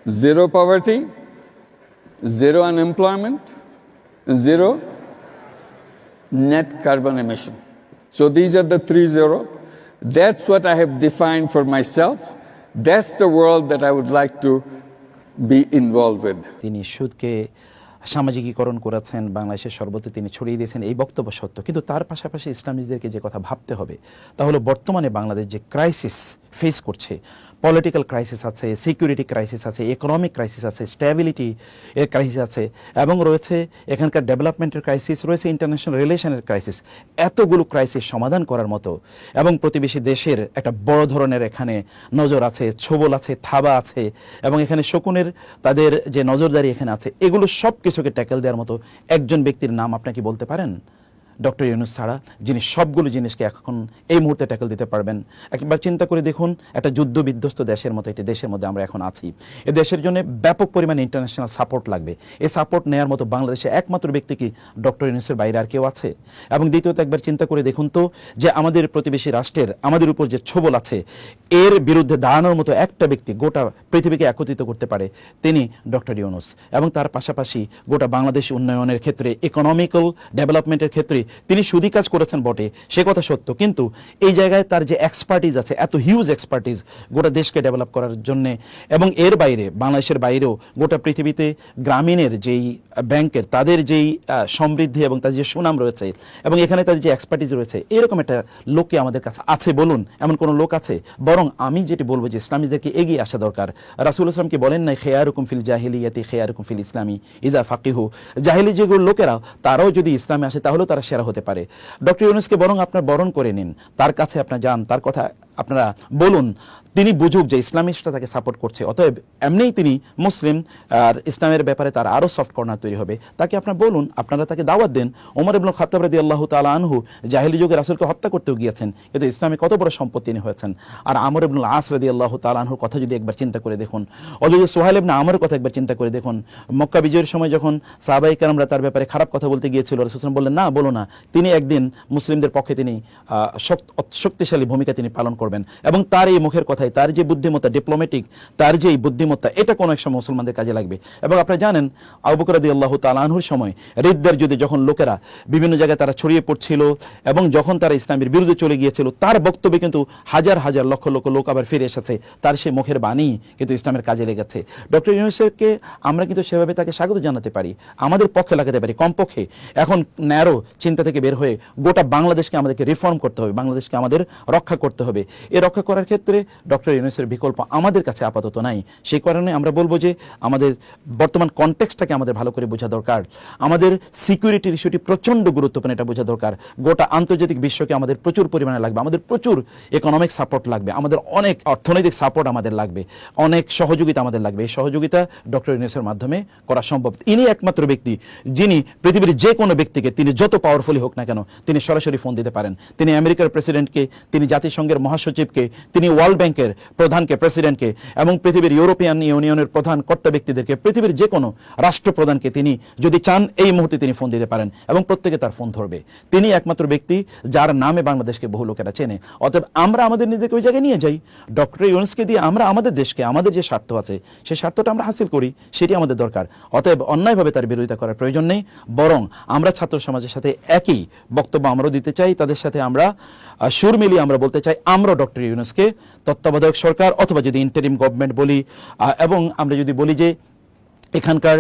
zero poverty, zero unemployment, zero net carbon emission. So these are the 3 0. That's what I have defined for myself. That's the world that I would like to be involved with. তিনি সুদকে সামাজিকীকরণ করেছেন, বাংলাদেশের সর্বত্র তিনি ছড়িয়ে দিয়েছেন, এই বক্তব্য সত্য। কিন্তু তার পাশাপাশি ইসলামিস্টদেরকে যে কথা ভাবতে হবে তা হলো বর্তমানে বাংলাদেশ যে ক্রাইসিস ফেস করছে, পলিটিক্যাল ক্রাইসিস আছে, সিকিউরিটি ক্রাইসিস আছে, ইকোনমিক ক্রাইসিস আছে, স্ট্যাবিলিটি এর ক্রাইসিস আছে, এবং রয়েছে এখানকার ডেভেলপমেন্টের ক্রাইসিস, রয়েছে ইন্টারন্যাশনাল রিলেশনের ক্রাইসিস। এতগুলো ক্রাইসিস সমাধান করার মতো এবং প্রতিবেশী দেশের একটা বড় ধরনের এখানে নজর আছে, ছোবল আছে, থাবা আছে, এবং এখানে শকুনের তাদের যে নজরদারি এখানে আছে, এগুলো সব কিছুকে ট্যাকেল দেওয়ার মতো একজন ব্যক্তির নাম আপনাকে বলতে পারেন? ডক্টর ইউনূস ছাড়া, যিনি সবগুলো জিনিসকে এখন এই মুহূর্তে ট্যাকেল দিতে পারবেন। একবার চিন্তা করে দেখুন, একটা যুদ্ধ বিধ্বস্ত দেশের মতো একটি দেশের মধ্যে আমরা এখন আছি। এই দেশের জন্য ব্যাপক পরিমাণে ইন্টারন্যাশনাল সাপোর্ট লাগবে। এই সাপোর্ট নেওয়ার মতো বাংলাদেশে একমাত্র ব্যক্তি কি ডক্টর ইউনূসের বাইরে আর কেউ আছে? এবং দ্বিতীয়ত একবার চিন্তা করে দেখুন তো, যে আমাদের প্রতিবেশী রাষ্ট্রের আমাদের উপর যে ছোবল আছে, এর বিরুদ্ধে দাঁড়ানোর মতো একটা ব্যক্তি গোটা পৃথিবীকে একত্রিত করতে পারে, তিনি ডক্টর ইউনূস। এবং তার পাশাপাশি গোটা বাংলাদেশ উন্নয়নের ক্ষেত্রে, ইকোনমিক্যাল ডেভেলপমেন্টের ক্ষেত্রে তিনি সুদী কাজ করেছেন বটে, সে কথা সত্য, কিন্তু এই জায়গায় তার যে এক্সপার্টিজ আছে, এত হিউজ এক্সপার্টিজ গোটা দেশকে ডেভেলপ করার জন্যে, এবং এর বাইরে বাংলাদেশের বাইরেও গোটা পৃথিবীতে গ্রামীণের যেই ব্যাংকের তাদের যেই সমৃদ্ধি এবং তাদের যে সুনাম রয়েছে, এবং এখানে তাদের যে এক্সপার্টিজ রয়েছে, এরকম একটা লোককে আমাদের কাছে আছে বলুন? এমন কোনো লোক আছে? বরং আমি যেটি বলবো যে ইসলামীদেরকে এগিয়ে আসা দরকার। রাসূলুল্লাহ সাল্লাল্লাহু আলাইহি ওয়াসাল্লাম কি বলেন নাই, খেয়ারুকুম ফিল জাহিলিয়াতি খেয়ারুকুম ফিল ইসলামি ইযা ফাকিহু? জাহিলি যেগুলো লোকেরা, তারাও যদি ইসলামে আসে তাহলেও তারা সেরা হতে পারে। ডক্টর ইউনূসকে বরং আপনার বরণ করে নিন, তার কাছে আপনার যান, তার কথা আপনারা বলুন, তিনি বুঝুক যে ইসলামিস্টরা তাকে সাপোর্ট করছে। অতএব এমনিই তিনি মুসলিম, আর ইসলামের ব্যাপারে তার আরও সফট কর্নার তৈরি হবে। তাকে আপনার বলুন, আপনারা তাকে দাওয়াত দেন। ওমর ইবনুল খাত্তাব রাদিয়াল্লাহু তাআলা আনহু জাহেলি যুগে রাসূলকে হত্যা করতেও গিয়েছেন, কিন্তু ইসলামে কত বড় সম্পদ তিনি হয়েছেন। আর আমর ইবনুল আস রাদিয়াল্লাহু তাআলা আনহুর কথা যদি একবার চিন্তা করে দেখুন, অথচ সোহাইল ইবনে আমরের কথা একবার চিন্তা করে দেখুন, মক্কা বিজয়ের সময় যখন সাহাবায়ে কেরামরা তার ব্যাপারে খারাপ কথা বলতে গিয়েছিল, রাসূল সাল্লাল্লাহু আলাইহি ওয়াসাল্লাম বললেন, না বলো না, তিনি একদিন মুসলিমদের পক্ষে তিনি শক্তিশালী ভূমিকা তিনি পালন করবেন। এবং তার এই মুখের কথায়, তার যে বুদ্ধিমত্তা, ডিপ্লোম্যাটিক তার যে বুদ্ধিমত্তা, এটা কোনো এক সময় মুসলমানদের কাজে লাগবে। এবং আপনারা জানেন আবু বকর রাদিয়াল্লাহু তাআলা আনহুর সময় রিদ্দার যুদ্ধে যখন লোকেরা বিভিন্ন জায়গায় তারা ছড়িয়ে পড়ছিল, এবং যখন তারা ইসলামের বিরুদ্ধে চলে গিয়েছিল, তার বক্তব্যে কিন্তু হাজার হাজার লক্ষ লক্ষ লোক আবার ফিরে এসেছে। তার সেই মুখের বাণী কিন্তু ইসলামের কাজে লেগেছে। ডক্টর ইউনূসকে আমরা কিন্তু সেভাবে তাকে স্বাগত জানাতে পারি, আমাদের পক্ষে লাগাতে পারি। কমপক্ষে এখন ন্যারো চিন্তা থেকে বের হয়ে গোটা বাংলাদেশকে আমাদেরকে রিফর্ম করতে হবে, বাংলাদেশকে আমাদের রক্ষা করতে হবে। এই রক্ষা করার ক্ষেত্রে ডক্টর ইউনূসের বিকল্প আমাদের কাছে আপাতত নাই। সেই কারণে আমরা বলবো যে আমাদের বর্তমান কনটেক্সটটাকে আমাদের ভালো করে বোঝা দরকার। আমাদের সিকিউরিটির ইস্যুটি প্রচণ্ড গুরুত্বপূর্ণ, এটা বোঝা দরকার। গোটা আন্তর্জাতিক বিশ্বকে আমাদের প্রচুর পরিমাণে লাগবে, আমাদের প্রচুর ইকোনমিক সাপোর্ট লাগবে, আমাদের অনেক অর্থনৈতিক সাপোর্ট আমাদের লাগবে, অনেক সহযোগিতা আমাদের লাগবে। এই সহযোগিতা ডক্টর ইউনূসের মাধ্যমে করা সম্ভব। ইনি একমাত্র ব্যক্তি যিনি পৃথিবীর যে কোনো ব্যক্তিকে, তিনি যত পাওয়ারফুলি হোক না কেন, তিনি সরাসরি ফোন দিতে পারেন। তিনি আমেরিকার প্রেসিডেন্টকে, তিনি জাতিসংঘের মহাসচিবকে, তিনি ওয়ার্ল্ড ব্যাংকের প্রধানকে, প্রেসিডেন্টকে, এবং পৃথিবীর ইউরোপিয়ান ইউনিয়নের প্রধান কর্তা ব্যক্তিদেরকে, পৃথিবীর যে কোনো রাষ্ট্রপ্রধানকে তিনি যদি চান এই মুহূর্তে তিনি ফোন দিতে পারেন, এবং প্রত্যেকে তার ফোন ধরবে। তিনি একমাত্র ব্যক্তি যার নামে বাংলাদেশকে বহু লোকেরা চেনে। অতএব আমরা আমাদের নিজেকে ওই জায়গায় নিয়ে যাই, ডক্টর ইউনূসকে দিয়ে আমরা আমাদের দেশকে, আমাদের যে স্বার্থ আছে সেই স্বার্থটা আমরা হাসিল করি, সেটি আমাদের দরকার। অতএব অন্যায়ভাবে তার বিরোধিতা করার প্রয়োজন নেই, বরং আমরা ছাত্র সমাজের সাথে একই বক্তব্য আমরাও দিতে চাই। তাদের সাথে আমরা সুর মিলিয়ে আমরা বলতে চাই, আমরা ডক্টর ইউনূসকে তত্ত্বাবধায়ক সরকার, অথবা যদি ইন্টারিম গভর্নমেন্ট বলি, এবং আমরা যদি বলি যে এখানকার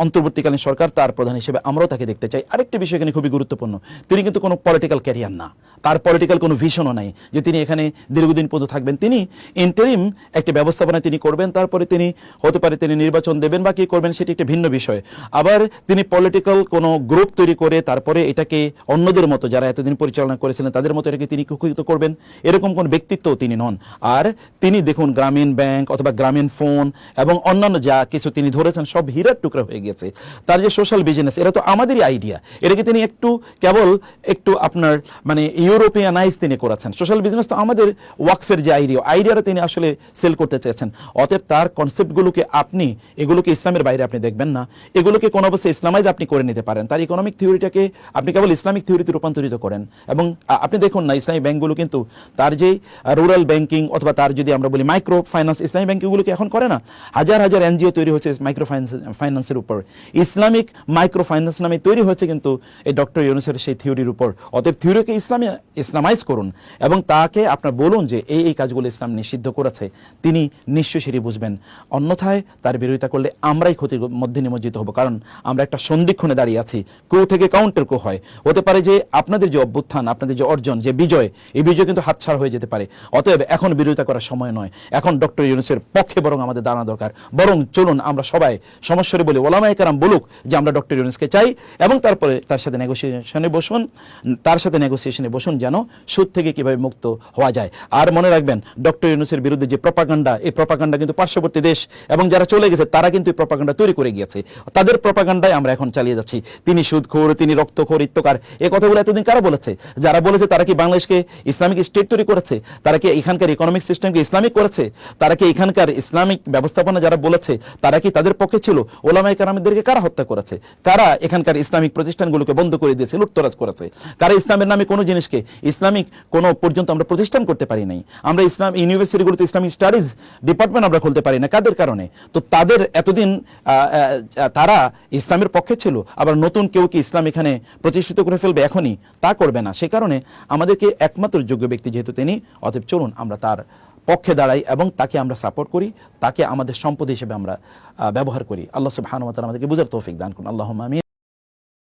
অন্তর্বর্তীকালীন সরকার, তার প্রধান হিসেবে আমরাও তাকে দেখতে চাই। আরেকটি বিষয় এখানে খুবই গুরুত্বপূর্ণ, তিনি কিন্তু কোনো পলিটিক্যাল ক্যারিয়ার না, তার পলিটিক্যাল কোনো ভিশনও নাই যে তিনি এখানে দীর্ঘদিন পর্যন্ত থাকবেন। তিনি ইন্টারিম একটি ব্যবস্থাপনা তিনি করবেন, তারপরে তিনি হতে পারে তিনি নির্বাচন দেবেন বা কী করবেন সেটি একটি ভিন্ন বিষয়। আবার তিনি পলিটিক্যাল কোনো গ্রুপ তৈরি করে তারপরে এটাকে অন্যদের মতো যারা এতদিন পরিচালনা করেছিলেন তাদের মতো এটাকে তিনি কুক্ষিগত করবেন, এরকম কোন ব্যক্তিত্বও তিনি নন। আর তিনি দেখুন গ্রামীণ ব্যাংক অথবা গ্রামীণ ফোন এবং অন্যান্য যা কিছু তিনি ধরেছেন সব হীরার টুকরা হয়ে গেছে। তার যে সোশ্যাল বিজনেস, এটা তো আমাদেরই আইডিয়া, এটাকে তিনি একটু আপনার মানে ইউরোপিয়ানাইজ তিনি করেছেন। সোশ্যাল বিজনেস তো আমাদের ওয়াকফের যে আইডিয়াটা তিনি আসলে সেল করতে চেয়েছেন। অতএব তার কনসেপ্টগুলোকে এগুলোকে ইসলামের বাইরে আপনি দেখবেন না, এগুলোকে কোনো অবস্থায় ইসলামাইজ আপনি করে নিতে পারেন। তার ইকোনমিক থিওরিটাকে আপনি কেবল ইসলামিক থিওরিতে রূপান্তরিত করেন। এবং আপনি দেখুন না, ইসলামী ব্যাংকগুলো কিন্তু তার যে রুরাল ব্যাংকিং অথবা তার যদি আমরা বলি মাইক্রো ফাইন্যান্স, ইসলামী ব্যাংকগুলোকে এখন করে না। হাজার হাজার এনজিও তৈরি হয়েছে মাইক্রো ফাইন্যান্সের উপর, ইসলামিক মাইক্রো ফাইন্যান্স নামে তৈরি হয়েছে কিন্তু এই ডক্টর ইউনূসের সেই থিওরির উপর। অতএব থিওরিকে ইসলামাইজ করুন এবং তাকে আপনার বলুন যে এই কাজগুলো ইসলাম নিষিদ্ধ করেছে, তিনি নিশ্চয়ই সেটি বুঝবেন। অন্যথায় তার বিরোধিতা করলে আমরাই ক্ষতির মধ্যে নিমজ্জিত হব, কারণ আমরা একটা সন্ধিক্ষণে দাঁড়িয়ে আছি। ক্রু থেকে কাউন্টার ক্রু হয়, হতে পারে যে আপনাদের যে অভ্যুত্থান, আপনাদের যে অর্জন, যে বিজয়, এই বিজয় কিন্তু হাতছাড়া হয়ে যেতে পারে। অতএব এখন বিরোধিতা করার সময় নয়, এখন ডক্টর ইউনূসের পক্ষে বরং আমাদের দাঁড়ানো দরকার। বরং চলুন আমরা সবাই সমস্যারে বলি, ওলামায়ে কেরাম বলুক যে আমরা ডক্টর ইউনূসকে চাই, এবং তারপরে তার সাথে নেগোসিয়েশনে বসুন যেন সুদ থেকে কিভাবে মুক্ত হওয়া যায়। আর মনে রাখবেন, ডক্টর ইউনূসের বিরুদ্ধে যে প্রপাগান্ডা, এই প্রপাগান্ডা কিন্তু পার্শ্ববর্তী দেশ এবং যারা চলে গেছে তারা কিন্তু এই প্রপাগান্ডা তৈরি করে গিয়েছে। তাদের প্রপাগান্ডায় আমরা এখন চালিয়ে যাচ্ছি। তিনি সুদখোর, তিনি রক্তখোর, ইত্তকার, এই কথাগুলো এতদিন কারা বলেছে? যারা বলেছে তারা কি বাংলাদেশকে ইসলামিক স্টেট তৈরি করেছে? তারা কি এখানকার ইকোনমিক সিস্টেমকে ইসলামিক করেছে? তারা কি এখানকার ইসলামিক ব্যবস্থাপনা যারা বলেছে তারা কি তাদের পক্ষে ছিল? ওলামায়ে কেরামদেরকে কারা হত্যা করেছে? কারা এখানকার ইসলামিক প্রতিষ্ঠানগুলোকে বন্ধ করে দিয়েছে, লুটতরাজ করেছে? কারা ইসলামের নামে কোনো জিনিসকে ইসলামিক কোনো পর্যন্ত আমরা প্রতিষ্ঠান করতে পারি নাই? আমরা ইসলাম ইউনিভার্সিটিগুলোতে ইসলামিক স্টাডিজ ডিপার্টমেন্ট আমরা খুলতে পারি না, কাদের কারণে? তো তাদের এতদিন তারা ইসলামের পক্ষে ছিল, আবার নতুন কেউ কি ইসলাম এখানে প্রতিষ্ঠিত করে ফেলবে এখনই? তা করবে না। সে কারণে আমাদেরকে একমাত্র যোগ্য ব্যক্তি যেহেতু তিনি, অতএব চলুন আমরা তার পক্ষে দাঁড়াই এবং তাকে আমরা সাপোর্ট করি, তাকে আমাদের সম্পদ হিসেবে আমরা ব্যবহার করি। আল্লাহ সুবহানাহু ওয়া তাআলা আমাদেরকে বুঝার তৌফিক দান করুন। আল্লাহুম্মা আমিন।